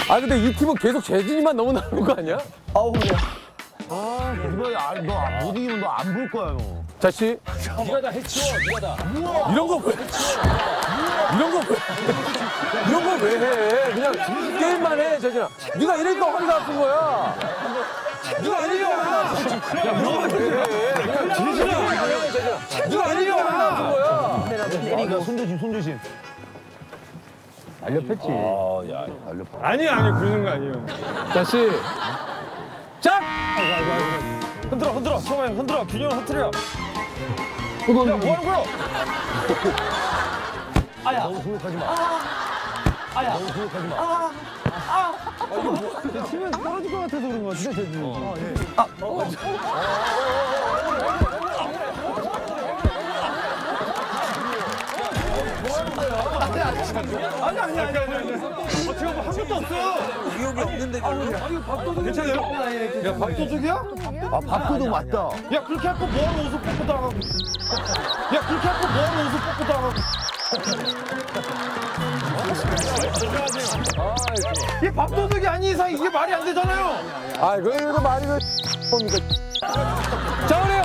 아 근데 이 팀은 계속 재진이만 너무 나오는 거 아니야? 아우 그래. 아, 너못 이기면 너 안 볼 거야, 너. 자씨 네가 다 해치워, 네가 다. 이런 거 왜? 이런 거 왜? 이런 거 왜 해? 그냥 게임만 해, 재진아. 네가 이러니까 허리가 아픈 거야. 네가 이러니까 허리가 아픈 거야. 이런 거 왜 해? 그냥 재진아. 네가 이러니까 허리가 아픈 거야. 때리가 손 조심, 손 조심. 날렵했지. 아니요, 아니요. 그러는 거 아니에요. 자씨 짝! 흔들어, 흔들어. 처음에 흔들어. 균형을 흐트려. 야, 뭐 하는 거야? 너무 공격하지 마. 너무 공격하지 마. 치면 떨어질 것 같아서 그런 거 같은데, 재진이. 아니. 제가 뭐 한 것도 없어요. 기억이 없는데 별로. 밥도둑 괜찮아요? 야, 밥도둑이야? 아, 밥도둑 맞다. 야, 그렇게 하고 뭐하러 옷을 뽑고 나가고. 야, 그렇게 하고 뭐하러 옷을 뽑고 나가고. 이게 밥도둑이 아닌 이상 이게 말이 안 되잖아요. 아, 그래도 말이 그 뭡니까? 자, 우리